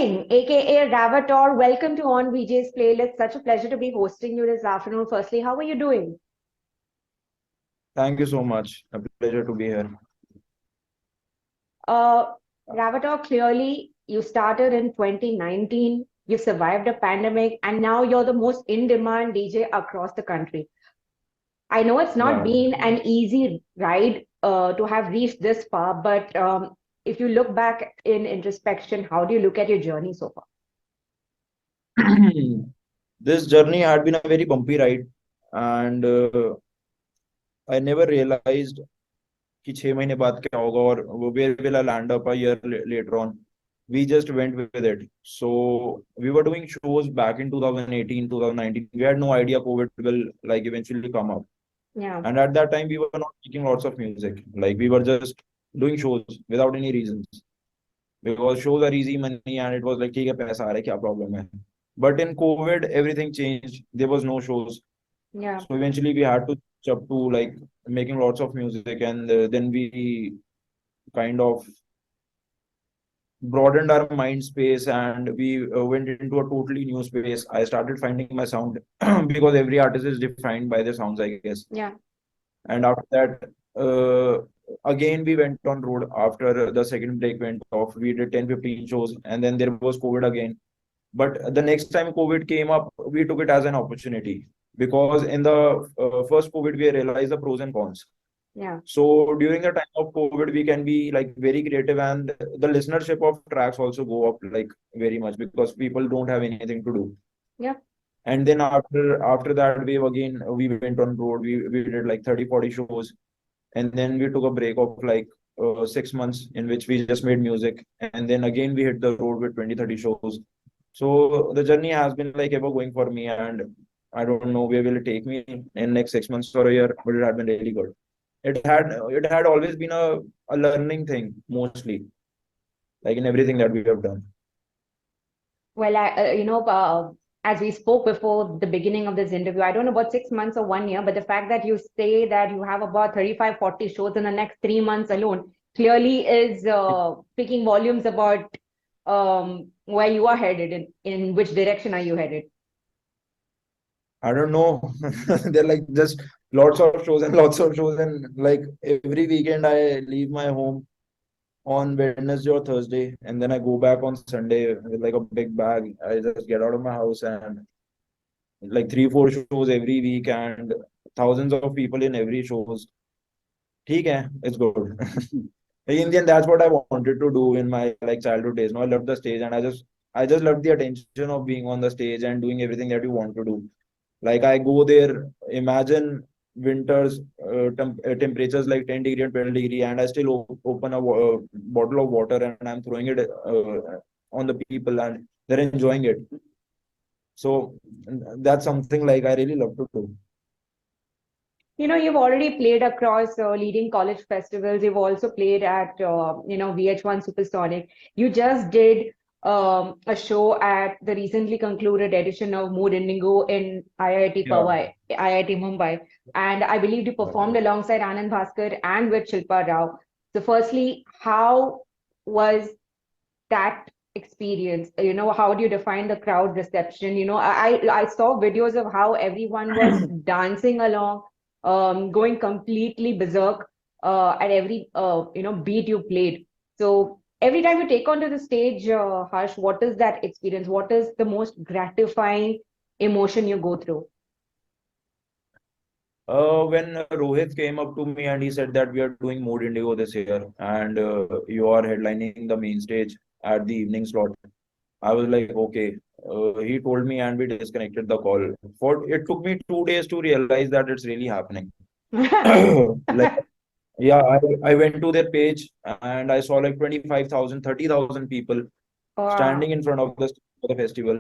Singh, aka Ravator. Welcome to On VJ's playlist. Such a pleasure to be hosting you this afternoon. Firstly, how are you doing? Thank you so much. A pleasure to be here. Uh, Ravator, clearly you started in 2019. You survived a pandemic, and now you're the most in-demand DJ across the country. I know it's not Yeah. been an easy ride to have reached this far, but if you look back in introspection, how do you look at your journey so far? This journey had been a very bumpy ride, and I never realized कि 6 महीने बाद क्या होगा और where will I land up a year later on. We just went with it. So we were doing shows back in 2018, 2019. We had no idea COVID will like eventually come up. Yeah, And at that time, we were not making lots of music. Like we were just doing shows without any reasons. Because shows are easy money and it was like ठीक है पैसा आ रहा है क्या problem है. But in COVID, everything changed. There was no shows. yeah. So eventually we had to switch up to like making lots of music, and then we kind of broadened our mind space, and we went into a totally new space. I started finding my sound because every artist is defined by their sounds, I guess. Yeah. And after that, again we went on road after the second break went off. We did 10-15 shows, and then there was COVID again. But the next time COVID came up, we took it as an opportunity, because in the first COVID, we realized the pros and cons. Yeah. So during the time of COVID, we can be like very creative, and the listenership of tracks also go up like very much because people don't have anything to do. Yeah. And then after that wave again, we went on road. We did like 30-40 shows, and then we took a break of like 6 months in which we just made music, and then again we hit the road with 20-30 shows. So the journey has been like ever going for me, and I don't know where will it take me in next 6 months or a year, but it had been really good. It had always been a learning thing mostly, like in everything that we have done. Well, as we spoke before the beginning of this interview, I don't know about 6 months or 1 year, but the fact that you say that you have about 35, 40 shows in the next 3 months alone clearly is speaking volumes about where you are headed, in which direction are you headed? I don't know. They're like just lots of shows and lots of shows, and like every weekend I leave my home on Wednesday or Thursday, and then I go back on Sunday with like a big bag. I just get out of my house, and like 3-4 shows every week, and thousands of people in every shows. ठीक है, it's good. In the end, that's what I wanted to do in my like childhood days. No, I loved the stage, and I just loved the attention of being on the stage and doing everything that you want to do. Like I go there, imagine winters, temperatures like 10 degree and 12 degree, and I still open a bottle of water and I'm throwing it on the people, and they're enjoying it. So that's something like I really love to do. You've already played across leading college festivals. You've also played at, VH1 Supersonic. You just did a show at the recently concluded edition of Mood Indigo in IIT Yeah. Powai, IIT Mumbai. And I believe you performed alongside Anand Bhaskar and with Shilpa Rao. So firstly, how was that experience? How do you define the crowd reception? I saw videos of how everyone was dancing along, going completely berserk at every beat you played. So every time you take onto the stage, Harsh, what is that experience? What is the most gratifying emotion you go through? When Rohit came up to me and he said that we are doing Mood Indigo this year, and you are headlining the main stage at the evening slot, I was like, okay. He told me, and we disconnected the call. For it took me 2 days to realize that it's really happening. Like, yeah, I went to their page and I saw like 25,000, 30,000 people standing Wow. in front of the for the festival.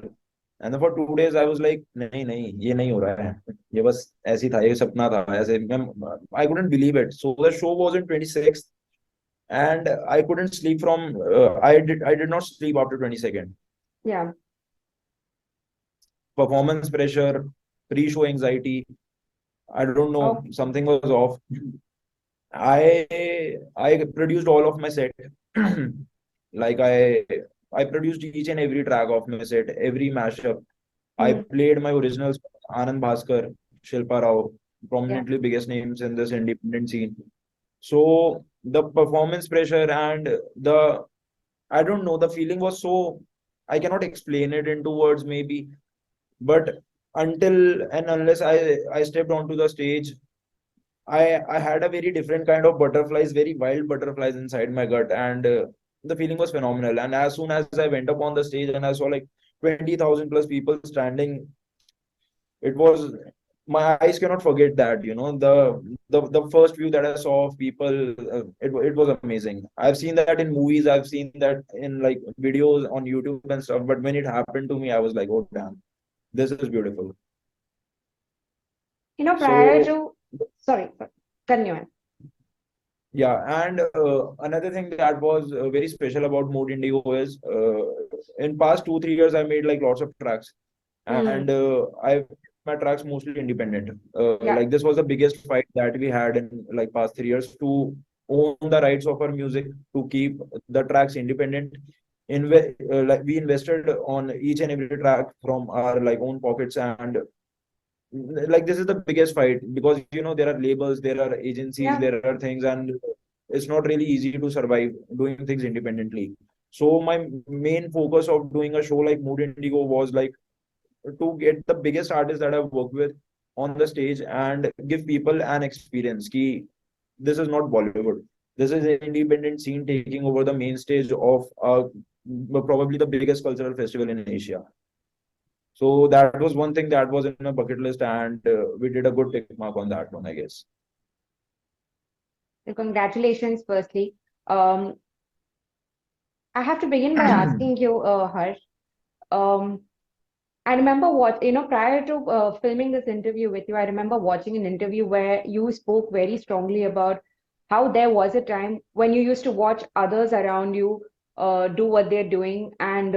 And then for 2 days I was like, नहीं नहीं ये नहीं हो रहा है. ये बस ऐसी था, ये सपना था ऐसे. I couldn't believe it. So the show was in 26th, and I couldn't sleep from I did not sleep after 22nd. Yeah. Performance pressure, pre-show anxiety. I don't know, Oh, something was off. I produced all of my set. Like I I produced each and every track of my set, every mashup. I Hmm. played my originals, Anand Bhaskar, Shilpa Rao, Yeah. prominently biggest names in this independent scene. So the performance pressure and the, I don't know, the feeling was so, I cannot explain it into words maybe, but until and unless I stepped onto the stage, I had a very different kind of butterflies, very wild butterflies inside my gut, and the feeling was phenomenal. And as soon as I went up on the stage and I saw like 20,000 plus people standing, it was, my eyes cannot forget that. The first view that I saw of people, it was amazing. I've seen that in movies, I've seen that in like videos on YouTube and stuff, but when it happened to me, I was like, oh damn, this is beautiful. Prior So to, sorry, continue on. yeah, and another thing that was very special about Mood Indigo is in past 2 3 years I made like lots of tracks, Hmm. and I my tracks mostly independent. Yeah. Like this was the biggest fight that we had in like past 3 years to own the rights of our music, to keep the tracks independent. Like we invested on each and every track from our like own pockets, and like this is the biggest fight because there are labels, there are agencies, Yeah. there are things, and it's not really easy to survive doing things independently. So my main focus of doing a show like Mood Indigo was like to get the biggest artists that I've worked with on the stage and give people an experience. Ki, this is not Bollywood. This is an independent scene taking over the main stage of probably the biggest cultural festival in Asia. So that was one thing that was in my bucket list, and we did a good tick mark on that one, I guess. And congratulations, firstly. Um, I have to begin by asking you, Harsh. Um, I remember prior to filming this interview with you, I remember watching an interview where you spoke very strongly about how there was a time when you used to watch others around you do what they're doing. And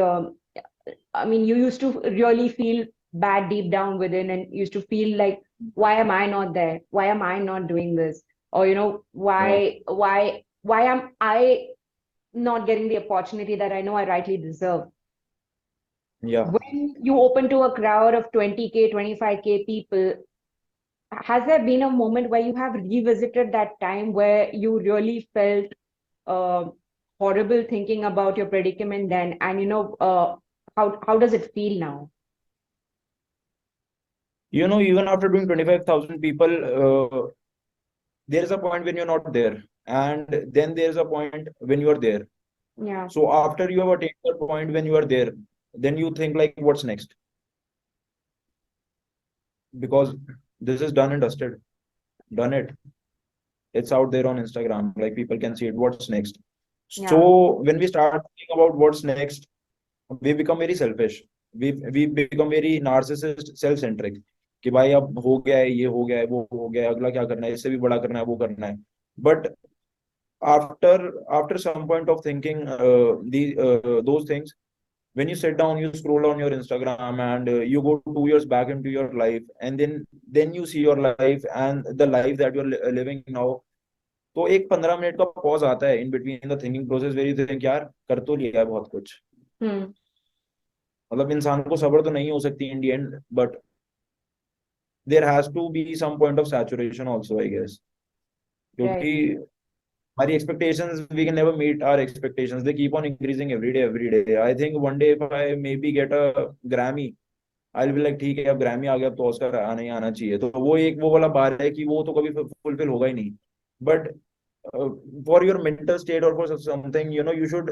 I mean, you used to really feel bad deep down within and used to feel like, why am I not there? Why am I not doing this? Or, Yeah. why am I not getting the opportunity that I know I rightly deserve? Yeah. When you open to a crowd of 20K, 25K people, has there been a moment where you have revisited that time where you really felt uh, horrible thinking about your predicament then? And how does it feel now? Even after doing 25,000 people, there is a point when you're not there, and then there's a point when you are there. Yeah. So after you have attained that point when you are there, then you think like, what's next? Because this is done and dusted. Done it. It's out there on Instagram. Like people can see it. What's next? Yeah. So when we start thinking about what's next, we become very selfish. We become very narcissist, self-centric. कि भाई अब हो गया है, ये हो गया है, वो हो गया है, अगला क्या करना है, इससे भी बड़ा करना है, वो करना है. But after some point of thinking the those things, when you sit down, you scroll on your Instagram, and you go 2 years back into your life, and then you see your life and the life that you're living now. तो एक 15 minute का pause आता है in between the thinking process, very think यार कर तो लिया है बहुत कुछ. Hmm. मतलब इंसान को सब्र तो नहीं हो सकती in the end, but there has to be some point of saturation also, I guess. Right. क्योंकि हमारी expectations, we can never meet our expectations. They keep on increasing every day. I think one day if I maybe get a Grammy, I'll be like ठीक है, अब Grammy आ गया, अब तो Oscar आना ही आना चाहिए. तो वो एक वो वाला बार है कि वो तो कभी फुलफिल होगा ही नहीं. But for your mental state or for something, you should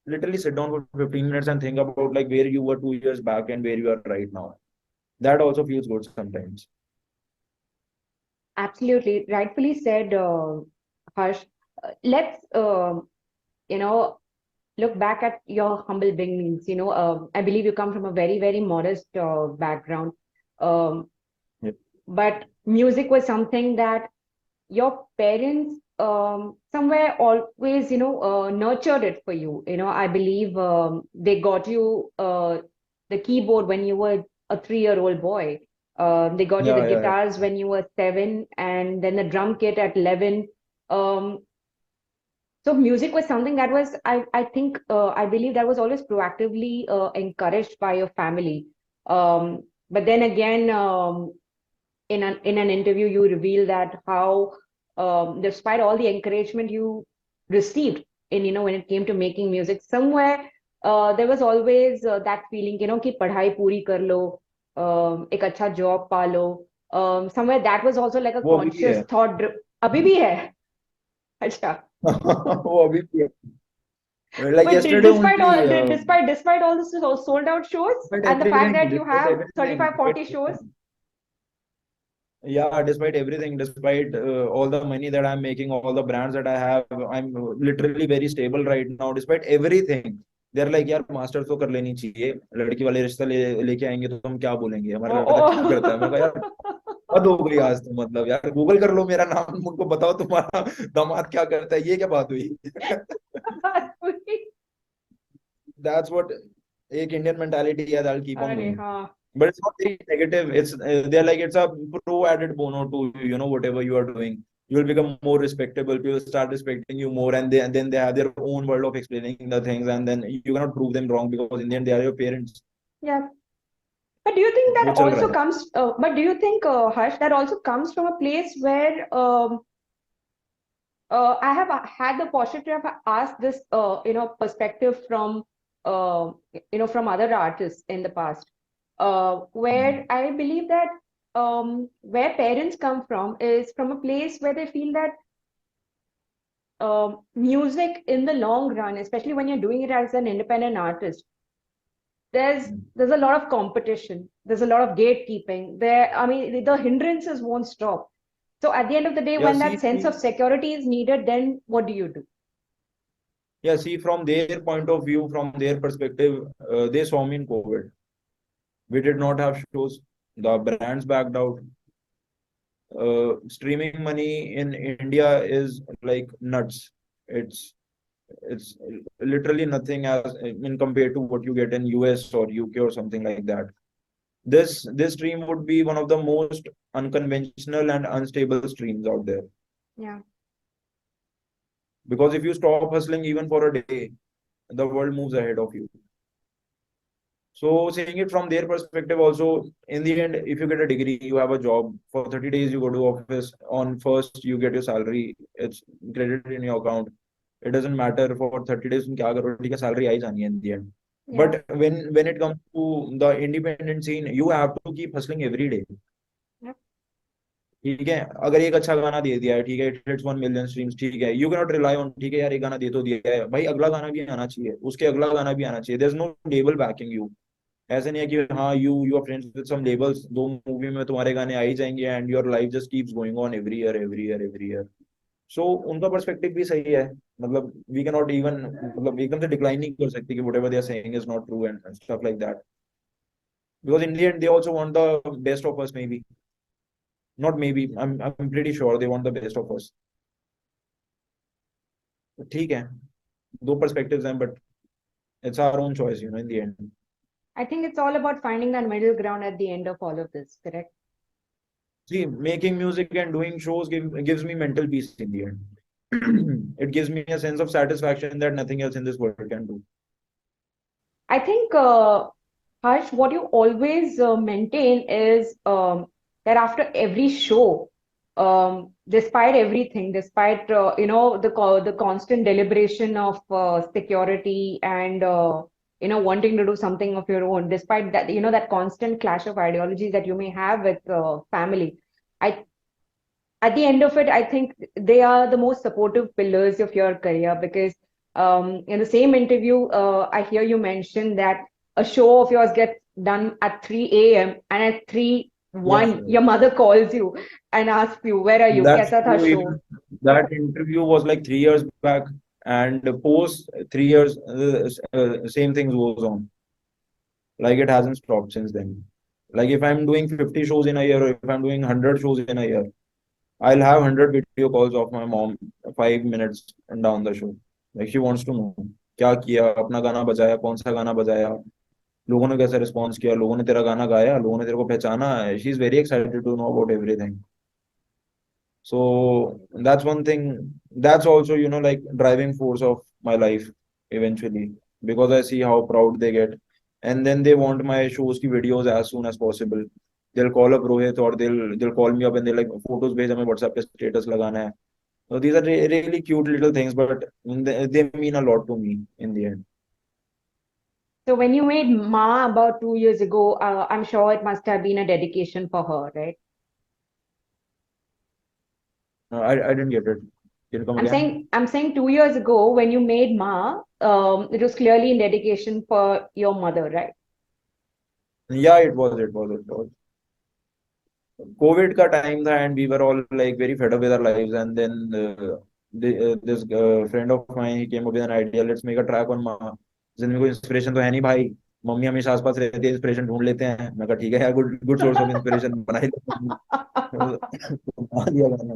literally sit down for 15 minutes and think about like where you were 2 years back and where you are right now. That also feels good sometimes. Absolutely. Rightfully said, Harsh. Let's, you know, look back at your humble beginnings. I believe you come from a very, very modest background. Um, Yeah. but music was something that your parents somewhere always nurtured it for you. I believe they got you the keyboard when you were a 3-year-old boy. They got you the Yeah. guitars when you were 7, and then the drum kit at 11. um, So music was something that was, I think, I believe that was always proactively encouraged by your family. But then again, in an interview, you reveal that how, despite all the encouragement you received in, when it came to making music, somewhere there was always that feeling, कि पढ़ाई पूरी कर लो, एक अच्छा job पा लो. Somewhere that was also like a वो अभी भी conscious है. thought. अभी भी है. अच्छा. वो अभी भी है. Like But yesterday only, despite all this sold out shows and the fact that you have 35, 40 despite shows. everything. Yeah, despite everything, despite all the money that I'm making, all the brands that I have, I'm literally very stable right now. Despite everything, they're like, यार master तो कर लेनी चाहिए. लड़की वाले रिश्ता लेके आएंगे तो हम क्या बोलेंगे, हमारा Oh, लड़का क्या करता है. मैं कहा यार oh. हद हो गई आज तो, मतलब यार गूगल कर लो मेरा नाम, मुझको बताओ तुम्हारा दामाद क्या करता है, ये क्या बात हुई. That's what एक Indian mentality है, that'll keep on अरे going. हाँ. But it's not very negative. It's they're like it's a pro added bono to whatever you are doing. You will become more respectable. People start respecting you more, and then they have their own world of explaining the things, and then you cannot prove them wrong because in the end they are your parents. Yeah. But do you think वो that चल रहा also है. comes, but do you think, Harsh, that also comes from a place where I have had the opportunity of asked this, perspective from, from other artists in the past, where I believe that where parents come from is from a place where they feel that music in the long run, especially when you're doing it as an independent artist, there's a lot of competition. There's a lot of gatekeeping. I mean, the hindrances won't stop. So at the end of the day, Yeah, when that sense of security is needed, then what do you do? see from their point of view, from their perspective, they saw me in COVID. We did not have shows. The brands backed out. Streaming money in India is like nuts. It's it's literally nothing as in compared to what you get in US or UK or something like that. This stream would be one of the most unconventional and unstable streams out there. Yeah. Because if you stop hustling even for a day, the world moves ahead of you. So seeing it from their perspective also, in the end, if you get a degree, you have a job. For 30 days, you go to office. On first, you get your salary. It's credited in your account. It doesn't matter for 30 days तुम क्या करो, ठीक है salary आई जानी है in the end. Yeah. But when it comes to the independent scene, you have to keep hustling every day. Yep. ठीक है, अगर एक अच्छा गाना दे दिया है, ठीक है, it hits 1 million streams, ठीक है, you cannot rely on, ठीक है यार एक गाना दे तो दिया है भाई, अगला गाना भी आना चाहिए, उसके अगला गाना भी आना चाहिए. There's no label backing you. ऐसे नहीं है कि हाँ you are friends with some labels, दो मूवी में तुम्हारे गाने आ ही जाएंगे and your life just keeps going on every year. So उनका पर्सपेक्टिव भी सही है. मतलब we cannot even, मतलब एकदम से डिक्लाइन नहीं कर सकते कि whatever they are saying is not true and stuff like that, because in the end they also want the best of us. Maybe not, maybe I'm pretty sure they want the best of us. ठीक है, दो perspectives हैं, but it's our own choice, in the end. I think it's all about finding that middle ground at the end of all of this, correct? See, making music and doing shows gives me mental peace in the end. It gives me a sense of satisfaction that nothing else in this world can do. I think, Harsh, what you always maintain is that after every show, despite everything, despite the constant deliberation of security and wanting to do something of your own, despite that, that constant clash of ideologies that you may have with family, I at the end of it, I think they are the most supportive pillars of your career, because in the same interview, I hear you mention that a show of yours gets done at 3 a.m. and at 3 Yeah, 1 your mother calls you and asks you, where are you? that's Kaisa tha true. show? Even that interview was like 3 years back, and post 3 years, same thing goes on. Like it hasn't stopped since then. Like if I'm doing 50 shows in a year, or if I'm doing 100 shows in a year, I'll have 100 video calls of my mom 5 minutes down the show. Like she wants to know क्या किया, अपना गाना बजाया, कौन सा गाना बजाया, लोगों ने कैसा रिस्पॉन्स किया, लोगों ने तेरा गाना गाया, लोगों ने तेरे को पहचाना. She is very excited to know about everything. So that's one thing. That's also, like driving force of my life eventually, because I see how proud they get, and then they want my shows की videos as soon as possible. They'll call up Rohit, or they'll call me up and they're like, photos भेज, हमें WhatsApp पे status लगाना है. So these are really cute little things, but they mean a lot to me in the end. So when you made Ma about 2 years ago, I'm sure it must have been a dedication for her, right? I didn't get it. Can you come again? I'm saying 2 years ago when you made Ma, it was clearly in dedication for your mother, right? Yeah, it was. COVID का time था, and we were all like very fed up with our lives, and then this friend of mine, he came up with an idea, let's make a track on माँ. जिंदगी में कोई inspiration तो है नहीं भाई, मम्मी हमेशा आसपास रहती है, इंस्पिरेशन ढूंढ लेते हैं. मैं कहा ठीक है यार, good good source of inspiration बना ही लेते हैं. बना दिया गाना.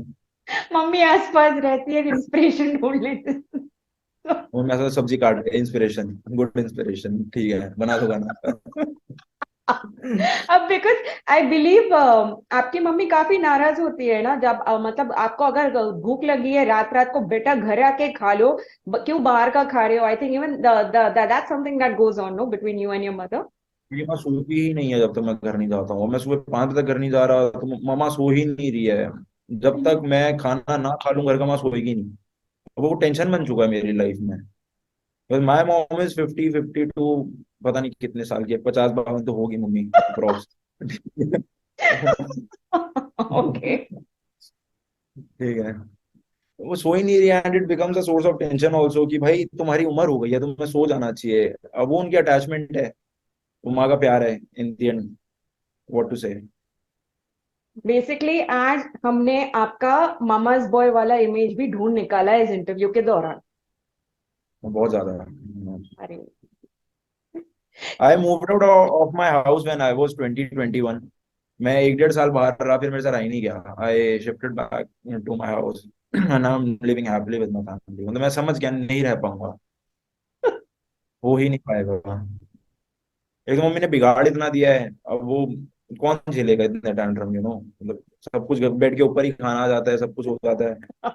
मम्मी आसपास रहती है, इंस्पिरेशन ढूंढ लेते. वो मैं सब्जी काट रही, इंस्पिरेशन, गुड इंस्पिरेशन, ठीक है बना दो गाना. अब बिकॉज आई बिलीव आपकी मम्मी काफी नाराज होती है ना, जब मतलब आपको अगर भूख लगी है रात रात को, बेटा घर आके खा लो, क्यों बाहर का खा रहे हो. I think even that's something that goes on know between you and your mother. ये माँ सोती ही नहीं है जब तक मैं घर नहीं जाता हूँ. मैं सुबह 5 बजे तक घर नहीं जा रहा तो मामा सो ही नहीं रही है. जब तक मैं खाना ना खा लूं घर का, माँ सोएगी नहीं. वो टेंशन बन चुका है मेरी लाइफ में. माय मॉम इज 50-52, पता नहीं कितने साल की है, 50-52 तो होगी मम्मी अप्रोक्स. ओके. ठीक है. वो सो ही नहीं रही है, and it becomes a source of tension also कि भाई तुम्हारी उम्र हो गई है, तुम्हें सो जाना चाहिए. अब वो उनकी अटैचमेंट है, वो माँ का प्यार है in the end. What to say. Basically आज हमने आपका मामाज बॉय वाला इमेज भी ढूंढ निकाला है इस इंटरव्यू के दौरान. बहुत ज्यादा. अरे I moved out of my house when I was 20-21. मैं 1-1.5 साल बाहर रहा, फिर मेरे से रहा ही नहीं गया. I shifted back to my house and now I'm living happily with my family. मतलब मैं समझ गया नहीं रह पाऊंगा, हो ही नहीं पाएगा. एक तो मम्मी ने बिगाड़ इतना दिया है, अब वो कौन झेलेगा इतने टैंट्रम, मतलब सब कुछ बेड के ऊपर ही खाना आ जाता है, सब कुछ हो जाता है.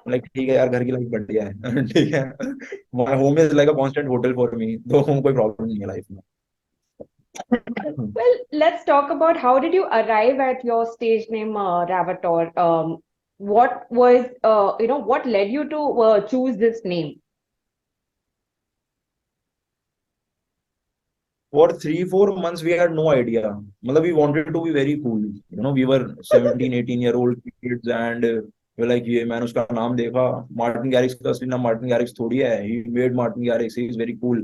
लाइक ठीक है यार, घर की लाइफ बढ़िया है. ठीक है. My home is like a constant hotel for me, तो कोई प्रॉब्लम नहीं है लाइफ में. well, let's talk about how did you arrive at your stage name, Ravator. What was what led you to choose this name? For 3-4 months we had no idea. मतलब we wanted to be very cool. We were 17-18 year old kids, and we were like, ये मैंने उसका नाम देखा, Martin Garrix का असली नाम Martin Garrix थोड़ी है. He made Martin Garrix. He is very cool.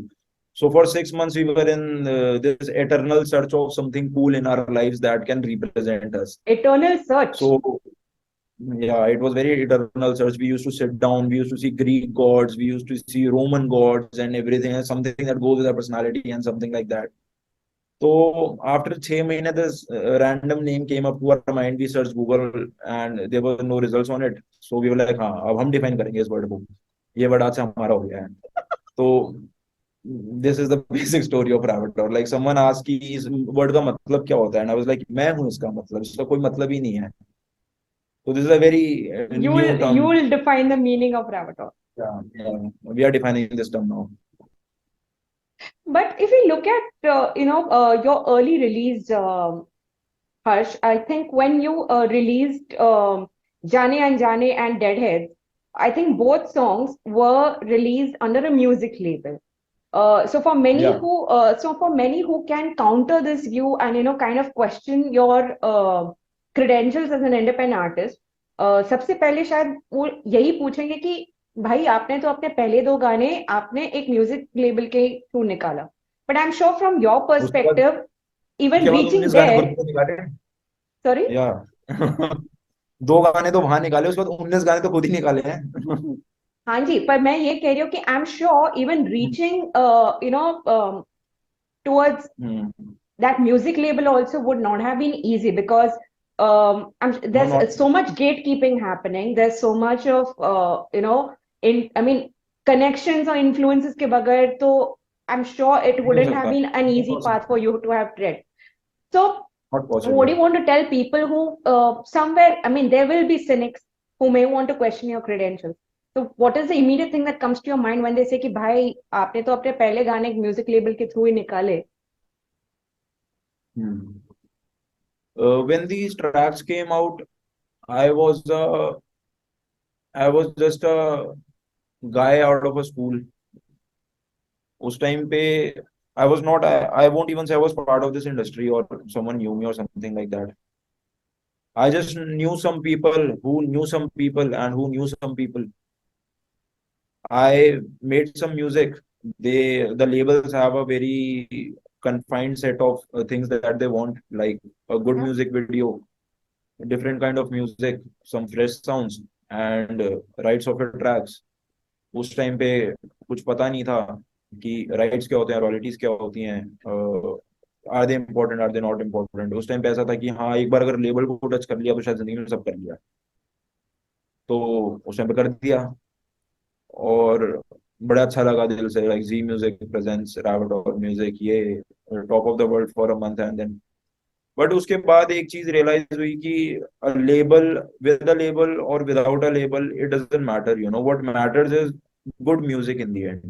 So for 6 months we were in this eternal search of something cool in our lives that can represent us. Eternal search. So yeah, it was very eternal search. We used to sit down, we used to see Greek gods, we used to see Roman gods and everything, and something that goes with our personality and something like that. So after 6 months, this random name came up to our mind. We searched Google and there were no results on it. So we were like, हाँ अब हम define करेंगे इस word को. ये word आज से हमारा हो गया है. तो this is the basic story of Ravator. Like someone asked कि इस word का मतलब क्या होता है, and I was like, मैं हूँ इसका मतलब, इसका कोई मतलब ही नहीं है. So this is a very new You term. will define the meaning of Ravator. Yeah, we are defining this term now. But if we look at your early release, Harsh, I think when you released Jaane Anjane and Deadheads, I think both songs were released under a music label. So for many Yeah. who can counter this view and kind of question your credentials as an independent artist, सबसे पहले शायद वो यही पूछेंगे कि भाई आपने तो अपने पहले 2 गाने आपने एक म्यूजिक लेबल के थ्रू निकाला. But I am sure from your उसके बाद पर्सपेक्टिव, इवन उसके बाद रीचिंग 19 गाने खुद देयर. को निकाले. सॉरी. या 2 गाने तो वहां निकाले, उसके बाद 19 गाने तो खुद ही निकाले हैं. हाँ जी, पर मैं ये कह रही हूँ कि I am sure even reaching towards that music label also would not have been easy because No, there's not so much gatekeeping happening. There's so much of connections or influences के बगैर तो I'm sure it नहीं हो wouldn't have सकता. been an Not easy path for possible. you to have tread. So Not what do possible. you want to tell people who somewhere, I mean, there will be cynics who may want to question your credentials. So what is the immediate thing that comes to your mind when they say कि भाई आपने तो अपने पहले गाने एक music label के through ही निकाले? When these tracks came out, I was I was just a guy out of a school. उस टाइम पे I was not, I won't even say I was part of this industry or someone knew me or something like that. I just knew some people who knew some people and who knew some people. I made some music. The labels have a very confined set of things that they want, like a good Yeah. music video, different kind of music, some fresh sounds, and rights of your tracks. उस time पे कुछ पता नहीं था कि rights क्या होते हैं, रॉयल्टीज क्या होती हैं, are they important, are they not important. उस टाइम पे ऐसा था कि हाँ, एक बार अगर लेबल को टच कर लिया तो शायद जिंदगी में सब कर लिया. तो उस टाइम पे कर दिया और बड़ा अच्छा लगा दिल से. लाइक जी म्यूजिक प्रेजेंट्स रावटोर म्यूजिक, ये top of the world for a month and then. But उसके बाद एक चीज रियलाइज हुई कि लेबल, विद अ लेबल और without a label, it doesn't matter. You know what matters is good music in the end.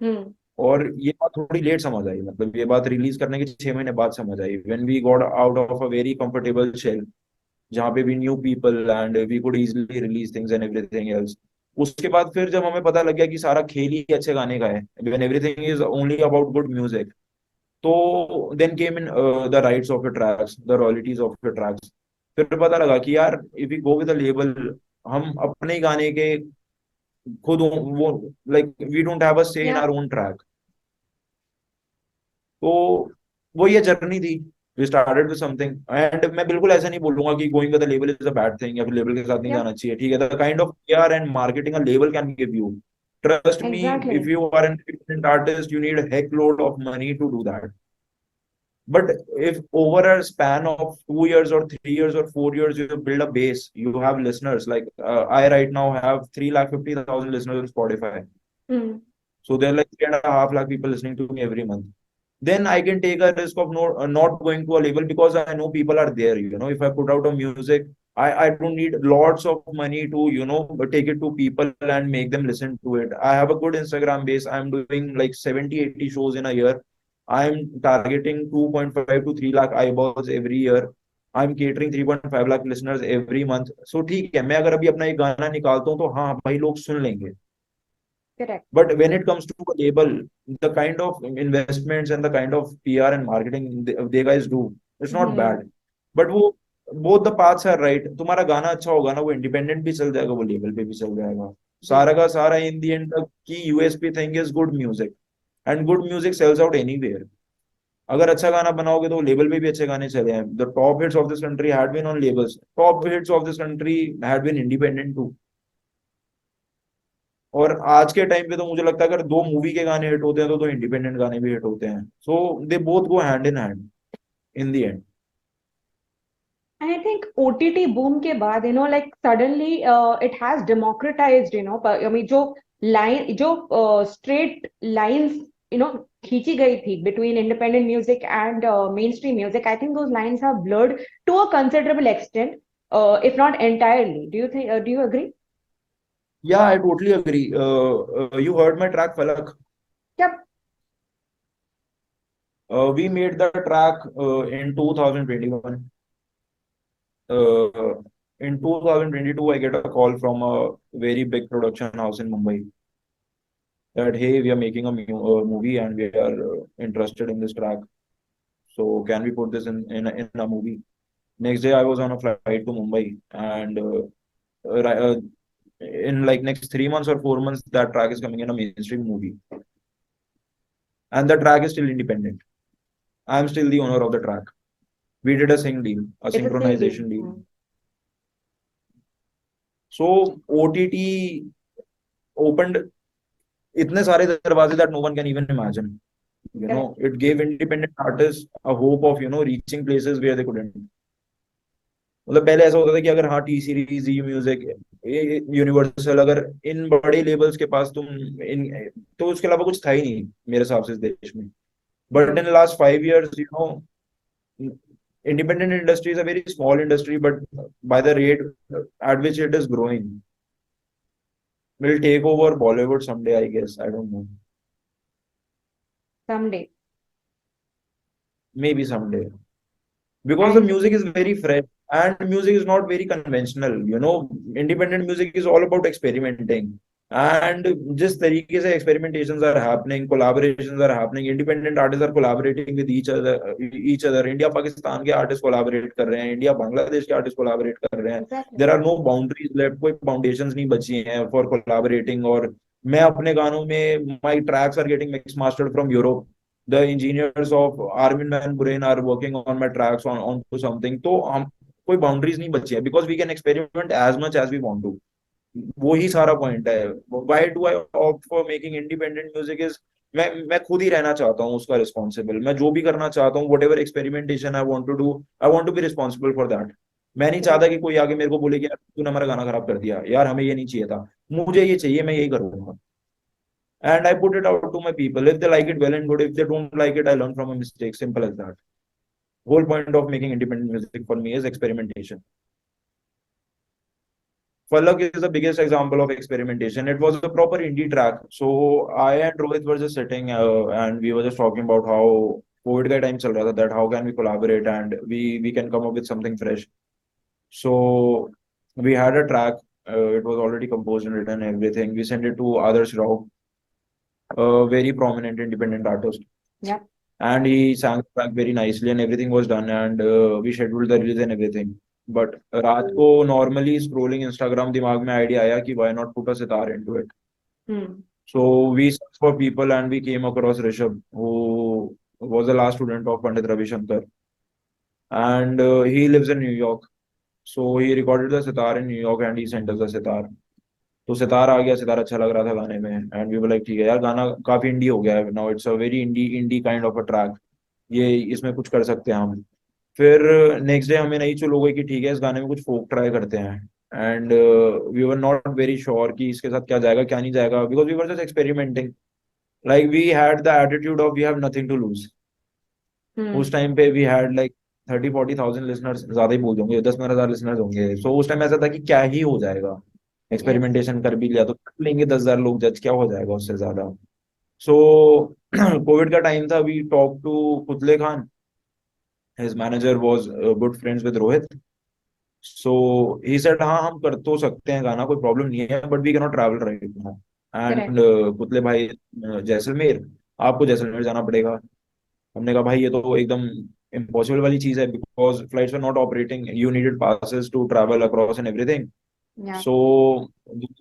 Hmm. और ये बात थोड़ी लेट समझ आई, मतलब ये बात रिलीज करने के 6 महीने बाद समझ आई, when we got out of a very comfortable shell, जहाँ पे we knew people and we could easily release things and everything else. उसके बाद फिर जब हमें पता लग गया कि सारा खेल ही अच्छे गाने का है, when everything is only about good music, तो then came in the rights of your tracks, the royalties of your tracks. फिर पता लगा कि यार if you go with a label, हम अपने गाने के खुद वो, like we don't have a say in Yeah. Our own track. तो वो ये जर्नी थी. We started with something and मैं बिल्कुल ऐसा नहीं बोलूंगा कि going with the label is a bad thing या फिर लेबल के साथ नहीं Yeah. जाना चाहिए. ठीक है, the kind of PR and marketing a label can give you, trust me, if Exactly. You are an independent artist you need heck load of money to do that. But if over a span of 2 years or 3 years or 4 years, you build a base, you have listeners. Like I right now have 350,000 listeners on Spotify. Hmm. So there are like 3.5 lakh people listening to me every month. Then I can take a risk of not going to a label because I know people are there. You know, if I put out a music, I don't need lots of money to, you know, take it to people and make them listen to it. I have a good Instagram base. I'm doing like 70, 80 shows in a year. I'm targeting 2.5 to 3 lakh eyeballs every year. I'm catering 3.5 lakh listeners every month. So ठीक है, मैं अगर अभी अपना एक गाना निकालता हूँ तो हाँ भाई लोग सुन लेंगे. Correct. But when it comes to a label, the kind of investments and the kind of PR and marketing they guys do, it's not Hmm. bad. But वो both the paths are right. तुम्हारा गाना अच्छा होगा ना, वो independent भी चल जाएगा, वो लेवल पे भी चल जाएगा. जी. सारा का सारा इन दी एंड की USP thing is good music, and good music sells out anywhere. अगर अच्छा गाना बनाओगे तो लेवल पे भी अच्छे गाने चले हैं. The top hits of this country had been on labels, top hits of this country had been independent too. और आज के टाइम पे तो मुझे लगता है अगर दो मूवी के गाने हिट होते हैं तो दो इंडिपेंडेंट गाने भी हिट होते हैं. So they both go hand in hand in the end. And I think OTT boom के बाद, like suddenly it has democratized, I mean, जो straight lines, खींची गई थी between independent music and mainstream music, I think those lines have blurred to a considerable extent, if not entirely. Do you agree? Yeah, I totally agree. You heard my track Falak. Yep. We made the track in 2021. uh, in 2022 I get a call from a very big production house in Mumbai that hey, we are making a movie and we are interested in this track, so can we put this in a movie. Next day I was on a flight to Mumbai, and in like next 3 months or 4 months that track is coming in a mainstream movie, and the track is still independent. I'm still the owner of the track. We did a sync deal, a It's a sing deal. synchronization deal. So OTT opened इतने सारे दरवाजे that no one can even imagine. You know, Correct. it gave independent artists a hope of, you know, reaching places where they couldn't. मतलब पहले ऐसा होता था कि अगर हाँ टी सीरीज, जी म्यूजिक, यूनिवर्सल, अगर इन बड़े लेबल्स के पास तुम इन, तो उसके अलावा कुछ था ही नहीं मेरे हिसाब से इस देश में. But Hmm. In last 5 years, you know, independent industry is a very small industry, but by the rate at which it is growing, will take over Bollywood someday, I guess. I don't know. Someday. Maybe someday. Because the And music is very fresh and music is not very conventional. Independent music is all about experimenting. And जिस तरीके से experimentations are happening, collaborations are happening, independent artists are collaborating with each other. India Pakistan के artists collaborate कर रहे हैं, India Bangladesh के artists collaborate कर रहे हैं. exactly. There are no boundaries left, कोई foundations नहीं बची हैं for collaborating. और मैं अपने गानों में my tracks are getting mixed mastered from Europe. The engineers of Armin van Buuren are working on my tracks on to something. तो हम कोई बाउंड्रीज नहीं बची है, because we can experiment as much as we want to. वो ही सारा point है. Why do I opt for making independent music is मैं खुद ही रहना चाहता हूँ उसका रिस्पॉन्सिबल. मैं जो भी करना चाहता हूँ, whatever experimentation I want to do, I want to be responsible for that. मैं नहीं चाहता कि कोई आगे मेरे को बोले कि यार तूने हमारा गाना खराब कर दिया, यार हमें ये नहीं चाहिए था, मुझे ये चाहिए, मैं यही करूंगा. And I put it out to my people. If they like it, well and good. If they don't like it, I learn from a mistake. Simple as that. Whole point of making independent music for me is experimentation. Falak is the biggest example of experimentation. It was a proper indie track. So I and Rohit were just sitting and we were just talking about how COVID ka time chal raha tha, that how can we collaborate and we can come up with something fresh. So we had a track. It was already composed and written and everything. We sent it to Adarsh Rao, a very prominent independent artist. Yeah. And he sang the track very nicely and everything was done, and we scheduled the release and everything. But रात को normally scrolling Instagram दिमाग में idea आया कि why not put a sitar into it. So we searched for people and we came across Rishabh, who was the last student of Pandit Ravi Shankar, and he lives in New York. So he recorded the sitar in New York and he sent us the sitar. तो सितार आ गया, सितार अच्छा लग रहा था गाने में, and we were like ठीक है यार, गाना काफी इंडी हो गया है, now it's a very indie indie kind of a track, ये इसमें कुछ कर सकते हैं हम. फिर नेक्स्ट डे हमें नहीं चलो गई कि ठीक है इस गाने में कुछ फोक ट्राई करते हैं. And we were not very sure कि इसके साथ क्या जाएगा क्या नहीं जाएगा, because we were just experimenting. Like we had the attitude of we have nothing to lose. उस टाइम पे वी हैड लाइक 30-40,000 लिसनर्स, ज्यादा ही बोल दूंगे, 10-15,000 लिसनर्स होंगे. सो उस टाइम ऐसा था कि क्या ही हो जाएगा, एक्सपेरिमेंटेशन कर भी लिया तो कर लेंगे, 10,000 लोग जज, क्या हो जाएगा उससे ज्यादा. सो कोविड का टाइम था. वी टॉक टू पुतले Khan, his manager was good friends with Rohit. So he said हाँ हम कर तो सकते हैं गाना, कोई प्रॉब्लम नहीं है, but we can not travel right now. And पुतले भाई जैसलमेर, आपको जैसलमेर जाना पड़ेगा. हमने कहा भाई ये तो एकदम इम्पॉसिबल वाली चीज है, because flights were not operating, you needed passes to travel across and everything. So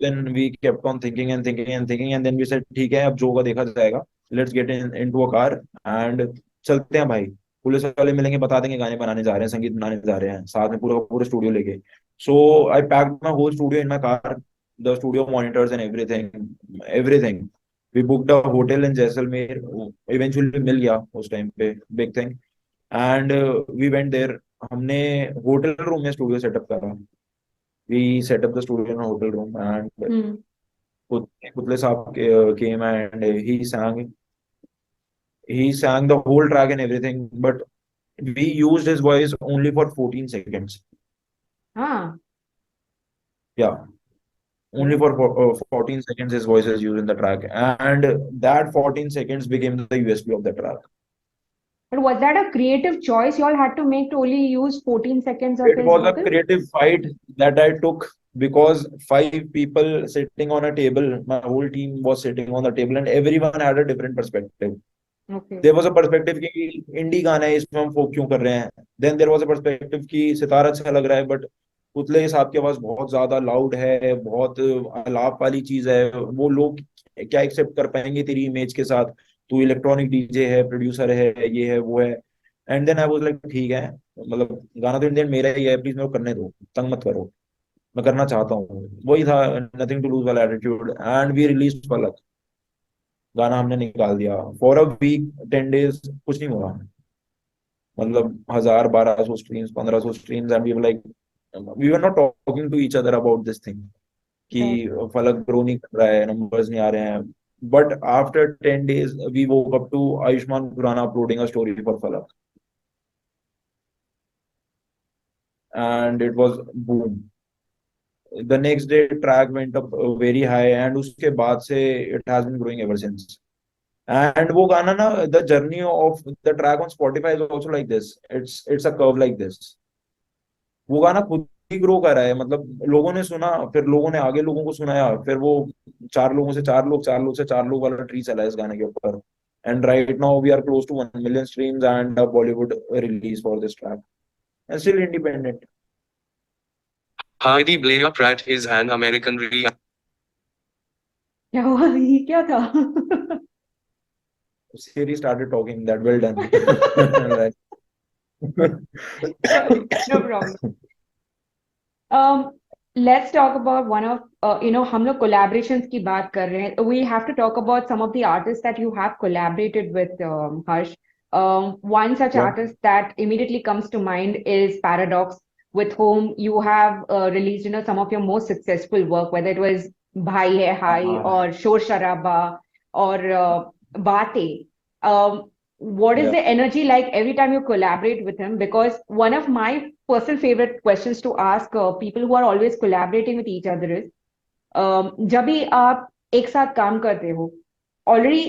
then we kept on thinking and thinking and thinking, and then we said ठीक है अब जो होगा देखा जाएगा, let's get into a car and चलते हैं भाई. पुलिस वाले मिलेंगे, बता देंगे गाने बनाने जा रहे हैं, संगीत बनाने जा रहे हैं, साथ में पूरा पूरा स्टूडियो लेके. So I packed my whole studio in my car, the studio monitors and everything. We booked a hotel in Jaisalmer. Eventually मिल गया उस टाइम पे, big thing. And we went there. हमने होटल रूम में studio setup करा. We set up the studio in a hotel room, and Putle Saab came and he sang the whole track and everything, but we used his voice only for 14 seconds. Yeah, only for 14 seconds his voice is used in the track, and that 14 seconds became the USP of the track. But was that a creative choice you all had to make to only use 14 seconds of It his was a vocal? creative fight that I took, because 5 people sitting on a table, my whole team was sitting on the table, and everyone had a different perspective. Okay. There was a perspective कि इंडी गाना है, इसमें हम फोक क्यों कर रहे हैं. Then there was a perspective कि सितार अच्छा लग रहा है, बट पुतले साहब की आवाज बहुत ज्यादा लाउड है, बहुत अलाप वाली चीज है, वो लोग क्या एक्सेप्ट कर पाएंगे तेरी इमेज के साथ, तू इलेक्ट्रॉनिक डीजे है, प्रोड्यूसर है, ये है वो है. And then I was like ठीक है, मतलब गाना तो इंडियन मेरा ही है, प्लीज मेरे को करने दो, तंग मत करो, मैं करना चाहता हूँ. वही था नथिंग टू लूज वाला एटीट्यूड. एंड वी रिलीज पलक, गाना हमने निकाल दिया. फॉर अ वीक 10 days कुछ नहीं हुआ, मतलब 1,000-1,200 streams, 1,500 streams. And we were not talking to each other about this thing कि फलक ग्रो नहीं कर रहा है, नंबर्स नहीं आ रहे हैं. But after 10 days we woke up to Ayushmann Khurrana uploading a story for Falak. and it was boom. The next day track went up very high, and उसके बाद से it has been growing ever since. And वो गाना ना, the journey of the track on Spotify is also like this. It's a curve like this. वो गाना खुद ही grow कर रहा है, मतलब लोगों ने सुना, फिर लोगों ने आगे लोगों को सुनाया, फिर वो चार लोगों से चार लोग, चार लोग से चार लोग वाला ट्री चला है इस गाने के ऊपर. And right now we are close to 1 million streams and a Bollywood release for this track. And still independent. Heidi Blair Pratt is an American क्या हुआ, ये क्या था? Siri started talking. That well done. Right. No problem. Let's talk about one of हम लोग collaborations की बात कर रहे हैं. We have to talk about some of the artists that you have collaborated with, Harsh. One such Yeah. artist that immediately comes to mind is Paradox, with whom you have released some of your most successful work, whether it was Bhai Hai Hai or Shor Sharaba or Baate. What is Yeah. the energy like every time you collaborate with him? Because one of my personal favorite questions to ask people who are always collaborating with each other is, जब भी आप एक साथ काम करते हो, already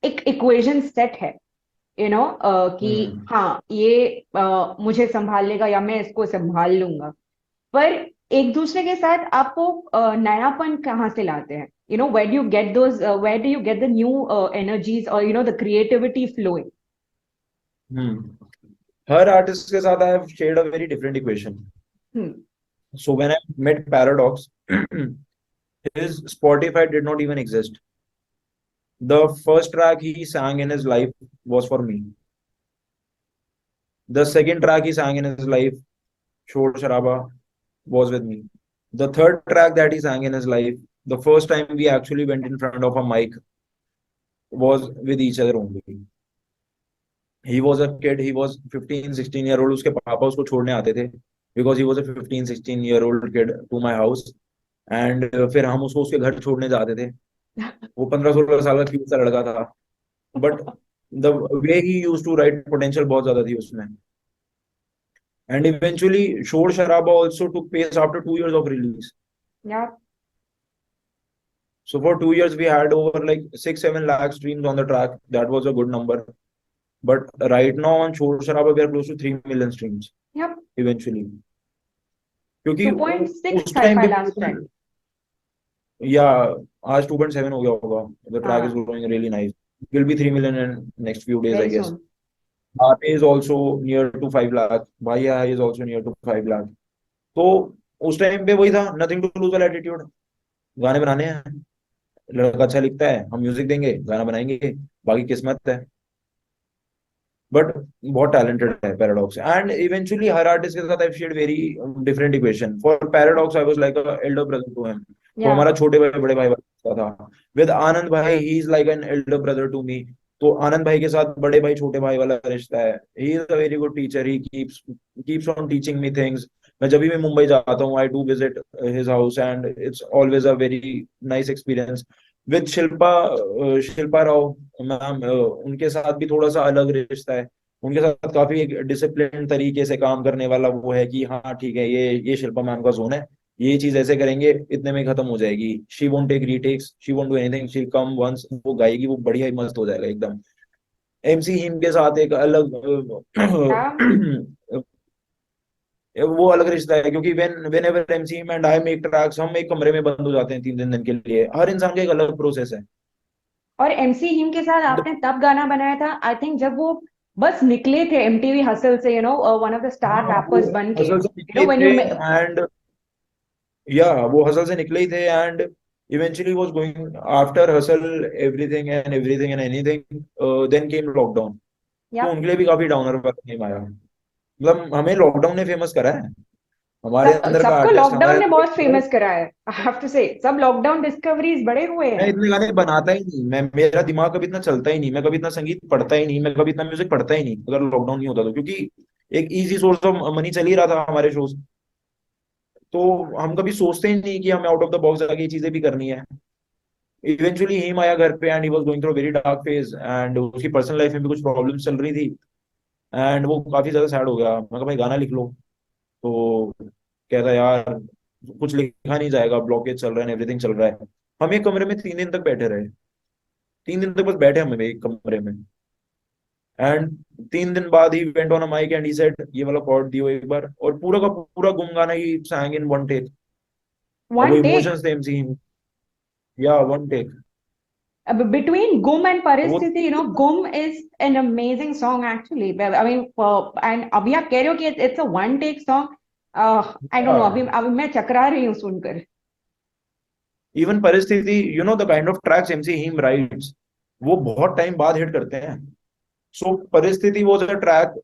एक equation set है, कि हाँ ये मुझे संभाल लेगा या मैं इसको संभाल लूंगा. पर एक दूसरे के साथ आप वो नयापन कहाँ से लाते हैं? Where do you get those, where do you get the new energies or the creativity flowing? Her artist के साथ I have shared a very different equation. So when I met Paradox, his Spotify did not even exist. The first track he sang in his life was for me. The second track he sang in his life, Shor Sharaba, was with me. The third track that he sang in his life, the first time we actually went in front of a mic, was with each other only. He was a kid, he was 15-16-year-old. उसके पापा उसको छोड़ने आते थे because he was a 15-16-year-old kid to my house. And फिर हम उसको उसके घर छोड़ने जाते थे. वो 15-16 साल का क्यूट सा लड़का था, but the way he used to write, potential बहुत ज्यादा थी उसमें. And eventually Shor Sharaba also took pace after 2 years of release. Yeah. So for 2 years we had over like 6-7 lakh streams on the track. That was a good number. But right now on Shor Sharaba we are close to 3 million streams. Yep. Eventually. क्योंकि 2.6 उस था time if I पे last time. Yeah, आज 2.7 हो गया होगा. The track is हाँ. growing really nice. It will be 3 million in next few days, I Very guess. soon. Aate is also near to 5 lakh. Bhaiya is also near to 5 lakh. तो उस time पे वही था, nothing to lose वाला attitude. गाने बनाने हैं, लड़का अच्छा लिखता है, हम म्यूजिक देंगे, गाना बनाएंगे, बाकी किस्मत है. बट बहुत टैलेंटेड है पैराडॉक्स. एंड इवेंचुअली हर आर्टिस्ट के साथ I shared very different equation. For Paradox I was like a elder brother to him. तो Yeah. हमारा छोटे भाई बड़े भाई वाला था. विद आनंद भाई he is like an elder brother to me. तो आनंद भाई के साथ बड़े भाई छोटे भाई वाला रिश्ता है. He is a very good teacher. He keeps on teaching me things. मैं जब भी मुंबई जाता हूँ, I do visit his house and it's always a very nice experience. With Shilpa Rao ma'am, उनके साथ भी थोड़ा सा अलग रिश्ता है. उनके साथ काफी एक डिसिप्लिन तरीके से काम करने वाला वो है कि हाँ ठीक है, ये शिल्पा मैम का जोन है, ये चीज ऐसे करेंगे, इतने में खत्म हो जाएगी. She won't take retakes, she won't do anything. She come once, वो गाएगी, वो बढ़िया ही मस्त हो जाएगा एकदम. एमसी हिम के साथ एक अलग वो अलग रिश्ता है, क्योंकि when ever MC him and I make tracks, हम एक कमरे में बंद हो जाते हैं 3 दिन के लिए. हर इंसान का एक अलग प्रोसेस है. और एमसी हिम के साथ आपने तब गाना बनाया था, आई थिंक जब वो बस निकले थे एमटीवी हसल से, one of the star rappers बन के, हसल से निकले व्हेन थे यू एंड वो हसल से निकले ही थे. And eventually was going after hustle, everything and anything, then came lockdown. तो उनके लिए भी काफी डाउनर वाला टाइम आया. मतलब हमें लॉकडाउन ने फेमस करा है. हमारे अंदर का सबको आर्टिस्ट लॉकडाउन हमारे ने बहुत अंदर. फेमस करा है, आई हैव टू से. सब लॉकडाउन डिस्कवरीज बड़े हुए मैं हैं. इतने गाने बनाता ही नहीं, मेरा दिमाग कभी इतना चलता ही नहीं, मैं कभी इतना संगीत पढ़ता ही नहीं, मैं कभी इतना म्यूजिक पढ़ता ही नहीं अगर लॉकडाउन नहीं होता तो. क्योंकि एक इजी सोर्स ऑफ मनी चल ही रहा था हमारे शोज. तो हम कभी सोचते ही नहीं कि हमें आउट ऑफ द बॉक्स जाके ये चीजें भी करनी है. इवेंचुअली हिम आया घर पे and he was going through very dark phase, and उसकी पर्सनल लाइफ में भी कुछ प्रॉब्लम्स चल रही थी, एंड वो काफी ज्यादा सैड हो गया. मैं कहा भाई गाना लिख लो. तो कहता यार कुछ लिखा नहीं जाएगा, ब्लॉकेज चल रहा है, एवरीथिंग चल रहा है। हम एक कमरे में 3 दिन तक बैठे रहे। 3 दिन तक बस बैठे हम एक कमरे में। एंड 3 दिन बाद he went on a mic and he said ये वाला कॉर्ड दियो एक बार, और पूरा का पूरा गुम गाना ही sang इन वन टेक। और वो One take. इमोशंस थे एमसी, या one take. Between Gum and वो Paristiti, Gum is an amazing song actually. But, I mean, and अभी आप कह रहे हो कि it's a one take song. I don't know. अभी मैं चकरा रही हूँ सुनकर. Even Paristhiti, you know the kind of tracks MC him writes, वो बहुत टाइम बाद हिट करते हैं। So Paristhiti was a track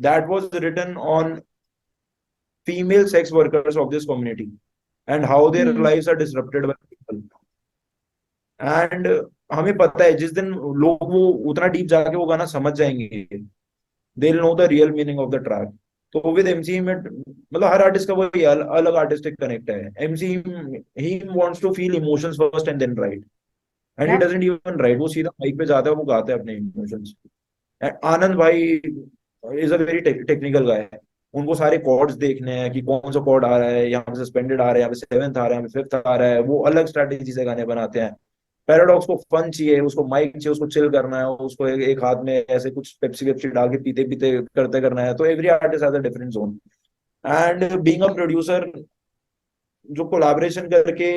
that was written on female sex workers of this community and how their Hmm. lives are disrupted by people. And हमें पता है जिस दिन लोग वो उतना डीप जाके वो गाना समझ जाएंगे, they will know the real meaning of the track. तो विद एमसी में मतलब हर आर्टिस्ट का वही अलग आर्टिस्टिक कनेक्ट है। MC he wants to feel emotions first and then write, and he Yeah. Doesn't even write, वो सीधा माइक पे जाता है, वो गाता है अपने इमोशंस। आनंद भाई इज अ वेरी टेक्निकल गाय। उनको सारे कॉर्ड्स देखने हैं कि कौन सा कॉर्ड आ रहा है, यहाँ पे सस्पेंडेड आ रहा है, यहाँ पे सेवेंथ आ रहा है, यहाँ पे फिफ्थ आ रहा है। वो अलग स्ट्रैटेजी से गाने बनाते हैं। पैराडॉक्स को फन चाहिए, उसको माइक चाहिए, उसको चिल करना है, उसको एक हाथ में ऐसे कुछ पेप्सी वेप्सी डाल के पीते पीते करते करना है। तो every artist has a different zone. And being a producer जो कोलैबोरेशन करके,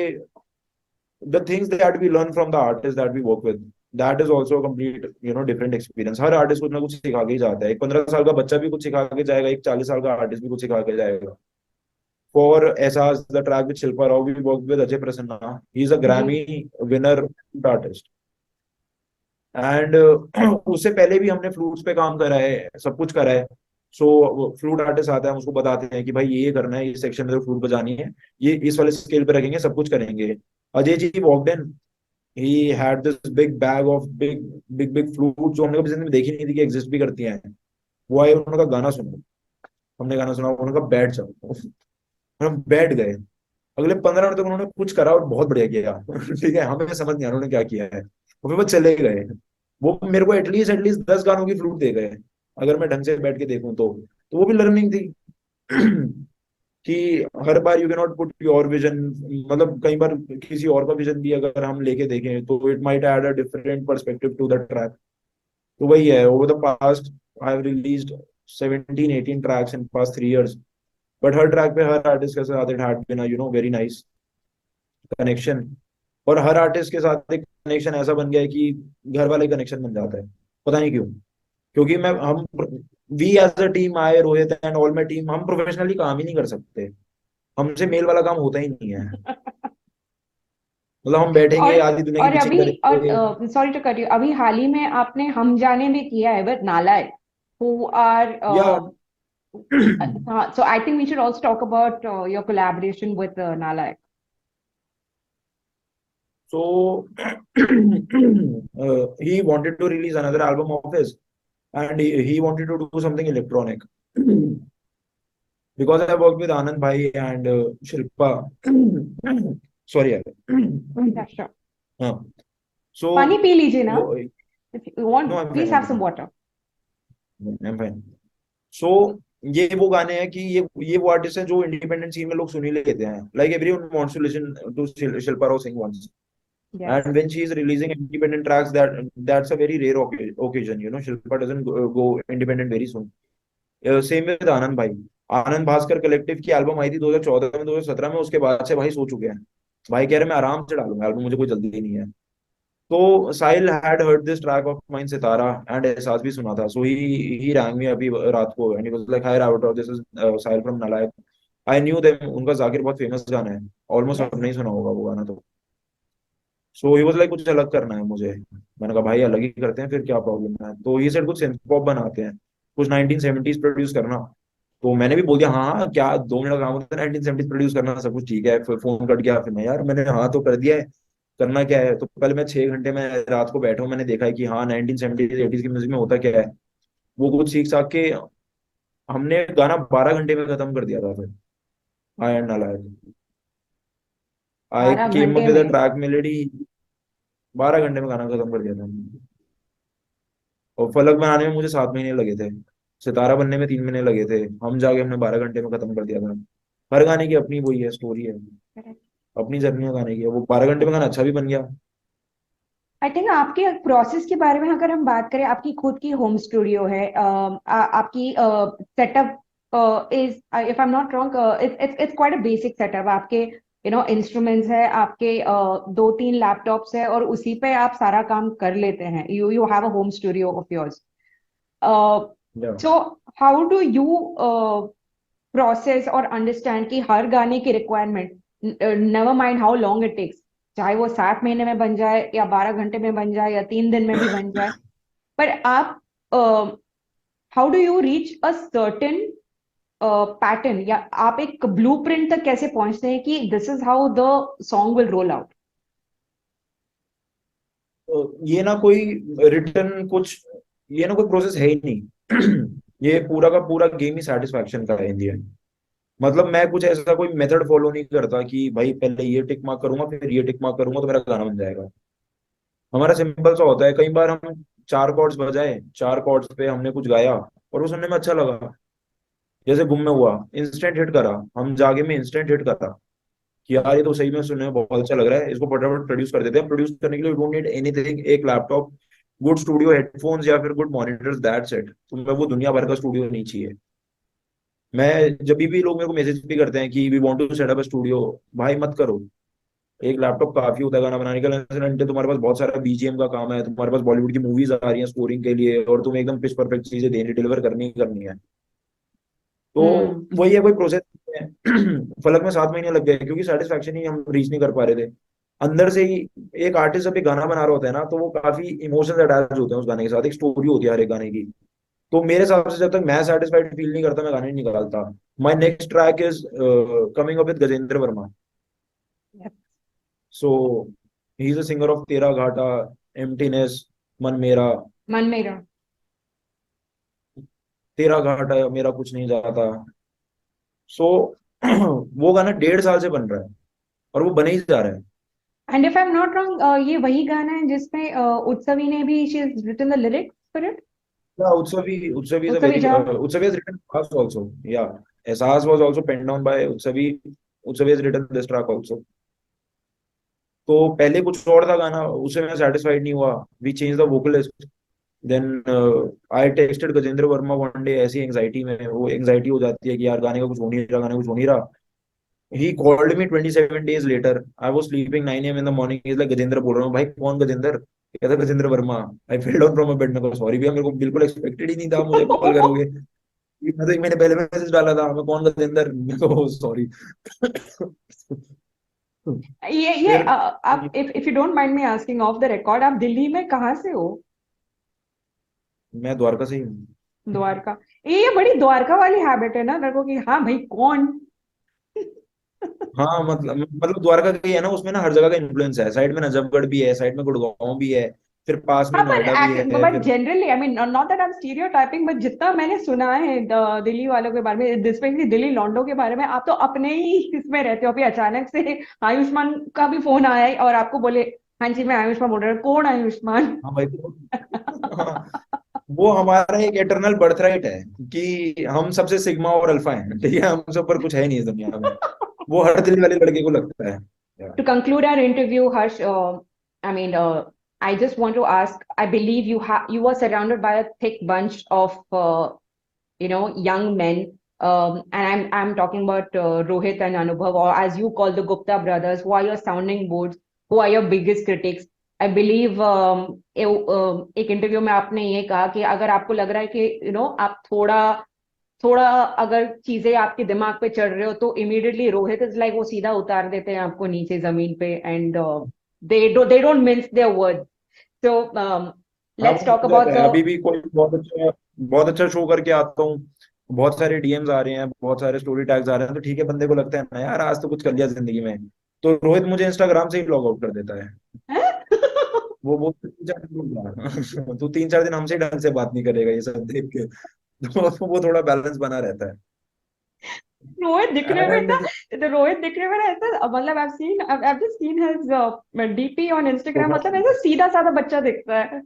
the things that we learn from the artists that we work with, that is also a complete different experience. Her artist कुछ ना कुछ सिखा के ही जाता है। एक 15 साल का बच्चा भी कुछ सिखा के जाएगा, एक 40 साल का आर्टिस्ट भी कुछ सिखा के जाएगा। For एहसास the track with Shilpa Rao, we worked with Ajay Prasanna. He's a जी. Grammy winner artist. एंड उससे पहले भी हमने फ्लूट्स पे काम करा है, सब कुछ करा है। सो फ्लूट आर्टिस्ट आता है, हम उसको बताते हैं कि भाई ये करना है, इस सेक्शन में फ्लूट बजानी है, ये इस वाले स्केल पे रखेंगे, सब कुछ करेंगे। Ajay ji walked in, he had this big bag of big flute जो हमने कभी जिंदगी में देखी नहीं थी कि एग्जिस्ट भी करती हैं। वो आए, उन्होंने कहा गाना सुनो। हमने गाना सुना, उन्होंने कहा बैठ जाओ। हम बैठ गए। अगले 15 मिनट तक उन्होंने कुछ करा और बहुत बढ़िया किया। ठीक है, हमें समझ नहीं आया उन्होंने क्या किया है, और फिर वो चले गए। वो मेरे को एटलीस्ट 10 गानों की फ्लूट दे गए, अगर मैं ढंग से बैठ के देखूं तो वो भी लर्निंग थी। कि हर बार you can not put your vision, मतलब कई बार किसी और का विजन भी अगर हम लेके देखें तो it might add a different perspective to the track. तो वही है, over the past I have released 17-18 tracks in past 3 years, but हर ट्रैक पे हर आर्टिस्ट के साथ it had been very nice connection. और हर आर्टिस्ट के साथ एक कनेक्शन ऐसा बन गया है कि घर वाले कनेक्शन बन जाता है, पता नहीं क्यों। क्योंकि मैं हम we as a team, I Rohit and all my team, हम प्रोफेशनली काम ही नहीं कर सकते। हमसे मेल वाला काम होता ही नहीं है। मतलब हम बैठेंगे और आधी दुनिया की और पिचिंग अभी करेंगे। और सॉरी टू कट यू, अभी हाल ही में आपने हम जाने भी किया है विद नालायक, who are या so I think we should also talk about your collaboration with Nalayak. so he wanted to release another album of his, and he wanted to do something electronic. Because I worked with Anand Bhai and Shilpa. Sorry यार। Yeah, sure. हाँ, so पानी P लीजिए ना. वो, If you want, no I'm please fine, have some water. I'm fine. So ये वो गाने हैं कि ये वो आर्टिस्ट हैं जो इंडिपेंडेंट सीन में लोग सुन ही लेते हैं। Like everyone wants to listen to Shilpa Rao Singh once, Yes. and when she is releasing independent tracks, that's a very rare occasion, Shilpa doesn't go independent very soon. Same with Anand भाई। Anand Bhaskar collective की album आई थी 2014 में, 2017 में, उसके बाद से भाई सो चुके हैं। भाई कह रहे मैं आराम से डालूंगा एल्बम, मुझे कोई जल्दी नहीं है। तो Sahil had heard this track of mine Sitara and Ehsaas भी सुना था, सो ही रैंग मी अभी रात को and he was like hi Raftaar, this is Sahil from Nalayak. I knew them, उनका जाकिर बहुत फेमस गाना है, ऑलमोस्ट Yes. सबने ही सुना होगा वो गाना। तो सो ही वाज लाइक कुछ अलग करना है मुझे। मैंने कहा भाई अलग ही करते हैं, फिर क्या प्रॉब्लम है। तो ये सेट कुछ सिंथ पॉप बनाते हैं, कुछ 1970s प्रोड्यूस करना। तो मैंने भी बोल दिया हाँ हाँ, क्या 2 मिनट का काम होता है 1970s प्रोड्यूस करना, सब कुछ ठीक है। फिर फोन कट गया, फिर मैं यार मैंने हाँ तो कर दिया है, करना क्या है। तो पहले मैं 6 घंटे में रात को बैठा हूँ, मैंने देखा है कि हाँ 1970s 80s की म्यूजिक में होता क्या है। वो कुछ सीख साख के हमने गाना 12 घंटे में खत्म कर दिया था। फिर आई एंड नालायक, आई 12 केम अप घंटे विद अ में. ट्रैक मेलेडी, 12 घंटे में गाना खत्म कर दिया था। और फलक बनाने में मुझे 7 महीने लगे थे। सितारा बनने में 3 महीने लगे थे, हम जाके हमने 12 घंटे में खत्म कर दिया था। हर गाने की अपनी वही है, स्टोरी है, अपनी जर्नी है गाने की। वो 12 घंटे में गाना अच्छा भी बन गया। आई थिंक आपके प्रोसेस के बारे में अगर हम बात करें, आपकी खुद की होम स्टूडियो है, आपकी setup is, if I am not wrong, it's quite a basic setup. आपके इंस्ट्रूमेंट्स है, आपके 2-3 लैपटॉप्स है, और उसी पे आप सारा काम कर लेते हैं। You have a home studio of yours. या so how do you process और अंडरस्टैंड कि हर गाने की requirement, never mind how long it takes, चाहे वो 7 महीने में बन जाए या 12 घंटे में बन जाए या 3 दिन में भी बन जाए, पर आप how do you reach a certain pattern, या आप एक ब्लूप्रिंट तक कैसे पहुंचते हैं कि this is how the song will roll out? ये ना कोई रिटर्न कुछ, ये ना कोई प्रोसेस है ही नहीं। ये पूरा का पूरा गेम ही सेटिस्फैक्शन का है इन दी एंड। मतलब मैं कुछ ऐसा कोई मेथड फॉलो नहीं करता कि भाई पहले ये टिक मार्क करूंगा फिर ये टिक मार्क करूंगा तो मेरा गाना बन जाएगा। हमारा सिंपल सा होता है, कई बार हम 4 कॉर्ड्स बजाए, 4 कॉर्ड्स पे हमने कुछ गाया और वो सुनने में अच्छा लगा, जैसे गुम में हुआ, इंस्टेंट हिट करा, हम जागे में इंस्टेंट हिट करा कि यार ये तो सही में सुनने में बहुत अच्छा लग रहा है, इसको फटाफट प्रोड्यूस कर देते हैं। प्रोड्यूस करने के लिए डोंट नीड एनीथिंग, एक लैपटॉप, गुड स्टूडियो हेडफोन्स या फिर गुड मॉनिटर्स, दैट्स इट। तुम्हें वो दुनिया भर का स्टूडियो नहीं चाहिए। मैं जब भी लोग मेरे को मैसेज भी करते हैं कि we want to set up studio, भाई मत करो। एक लैपटॉप काफी होता है गाना बनाने का। घंटे तुम्हारे पास बहुत सारा बीजीएम का काम है, तुम्हारे पास बॉलीवुड की मूवीज आ रही हैं स्कोरिंग के लिए, और तुम्हें एकदम पिच परफेक्ट चीजें देनी, डिलीवर करनी ही करनी है। तो हम्म। वही है, कोई प्रोसेस है। फलक में 7 महीने लग गए क्योंकि सेटिस्फैक्शन ही हम रीच नहीं कर पा रहे थे अंदर से ही। एक आर्टिस्ट जब एक गाना बना रहा होता है ना, तो वो काफी इमोशंस अटैच होते हैं उस गाने के साथ, एक स्टोरी होती है हर एक गाने की। तो मेरे हिसाब से जब तक मैं सेटिस्फाइड फील नहीं करता, मैं गाने नहीं निकालता। My next track is coming up with Gajendra Verma. So he is a singer of तेरा घाटा, एम्प्टीनेस, मन मेरा, मन मेरा। तेरा घाटा, मेरा कुछ नहीं जाता। सो वो गाना 1.5 साल से बन रहा है और वो बने ही जा रहा है। And if I am not wrong, ये वही गाना है जिसमें उत्सवी ने भी, she is written the lyrics for it. Yeah, Utsavi is a उत्सवी very जा। Utsavi has written fast also. Yeah, Ehsaas was also penned down by Utsavi. Utsavi has written this track also. तो पहले कुछ और था गाना, उससे मैं सेटिस्फाइड नहीं हुआ, we change the vocalist. Then I texted Gajendra Verma one day, ऐसी एंजाइटी में, वो एंजाइटी हो जाती है कि यार गाने का कुछ हो नहीं रहा, गाने का कुछ हो नहीं रहा। He called me 27 days later, I was sleeping 9 AM in the morning, is like Gajendra बोल रहा हूँ। भाई कौन गजेंद्र? कहता Gajendra Verma. I fell down from a bed, मेरे को सॉरी भैया, मेरे को बिल्कुल एक्सपेक्टेड ही नहीं था मुझे कॉल करोगे। मैं तो 1 महीने पहले मैसेज डाला था, मैं कौन गजेंद्र, मेरे को सॉरी। ये फिर आप, if you don't mind me asking of the record, आप दिल्ली में कहाँ से हो? मैं द्वारका से ही हूँ। द्वारका। ये बड़ी द्वारका वाली हैबिट है ना मेरे को, कि हाँ भाई कौन। हाँ मतलब द्वारका का ही है ना, उसमें ना हर जगह का इन्फ्लुएंस है, साइड में नजफगढ़ भी है, साइड में गुड़गांव भी है, फिर पास में हाँ, नोएडा भी है, बट फिर generally, I mean, not that I am stereotyping, but जितना मैंने सुना है दिल्ली वालों के बारे में, स्पेशली दिल्ली लॉन्डो के बारे में, आप तो अपने ही इसमें रहते हो। अभी अचानक से आयुष्मान का भी फोन आया है और आपको बोले, हाँ जी मैं आयुष्मान बोल रहा हूँ। कौन आयुष्मान? हाँ भाई। हाँ, वो हमारा एक एटर्नल बर्थराइट है कि हम सबसे सिग्मा और अल्फा हैं, ठीक है, हमसे ऊपर कुछ है नहीं इस दुनिया में। वो हर दिल्ली वाले लड़के को लगता है। To conclude our interview, Harsh, I mean, I just want to ask. I believe you were surrounded by a thick bunch of young men, and I'm talking about Rohit and Anubhav, or as you call the Gupta brothers, who are your sounding boards, who are your biggest critics. I believe एक interview में आपने ये कहा कि अगर आपको लग रहा है कि आप थोड़ा थोड़ा अगर चीजें आपके दिमाग पे चढ़ रहे हो, तो इमीडिएटली रोहित इज लाइक, वो सीधा उतार देते हैं आपको नीचे जमीन पे, and they don't mince their words. So हाँ लेट्स वो टॉक हो अबाउट जाता है, द। अभी भी कोई बहुत अच्छा शो करके आता हूँ, बहुत सारे डीएम्स आ रहे हैं, बहुत सारे स्टोरी टैग्स आ रहे हैं, तो ठीक है, बंदे को लगता है ना यार आज तो कुछ कर लिया जिंदगी में, तो रोहित मुझे इंस्टाग्राम से ही लॉग आउट कर देता है। वो 3-4 दिन तो 3-4 दिन हमसे ही ढंग से बात नहीं करेगा ये सब देख के। तो वो थोड़ा बैलेंस बना रहता है। रोहित दिखने में एंड ना, तो रोहित दिखने में ना ऐसा, मतलब I've just seen his DP on Instagram, मतलब ऐसा सीधा साधा बच्चा दिखता है।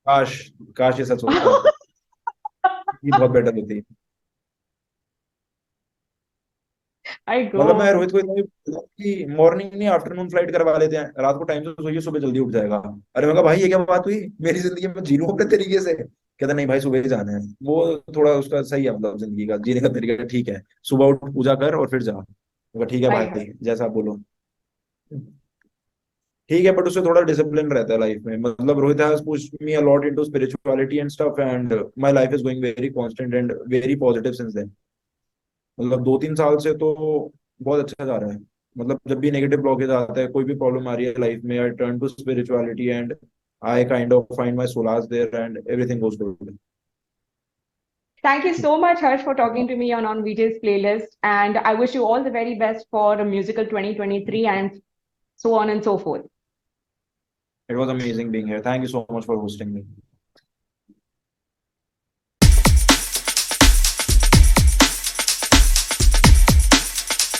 काश, काश ये सच होता। ये बहुत बेटर होती है। I मतलब मैं go. रोहित को इतना भी बोला कि मॉर्निंग नहीं आफ्टरनून फ्लाइट करवा लेते हैं, रात को टाइम से सोइए सुबह जल्दी उठ जाएगा। अरे मैं कहा भाई ये क्या बात हुई, मेरी जिंदगी में जी लूं अपने तरीके से। कहता नहीं भाई सुबह ही जाना है। वो थोड़ा उसका सही है, मतलब जिंदगी का जीने का तरीका ठीक है, सुबह उठ पूजा कर और फिर जा। मैं कहा ठीक है I भाई heard. जैसा आप बोलो। ठीक है, बट उससे थोड़ा डिसिप्लिन रहता है लाइफ में। मतलब Rohit has pushed me a lot into spirituality and stuff, and my life is going very constant and very positive since then. मतलब 2-3 साल से तो बहुत अच्छा जा रहा है। मतलब जब भी नेगेटिव ब्लॉकेज आता है, कोई भी प्रॉब्लम आ रही है लाइफ में, I turn to spirituality and I kind of find my solace there and everything goes good. Thank you so much, Harsh, for talking to me on VJ's playlist. And I wish you all the very best for musical 2023 and so on and so forth. It was amazing being here. Thank you so much for hosting me.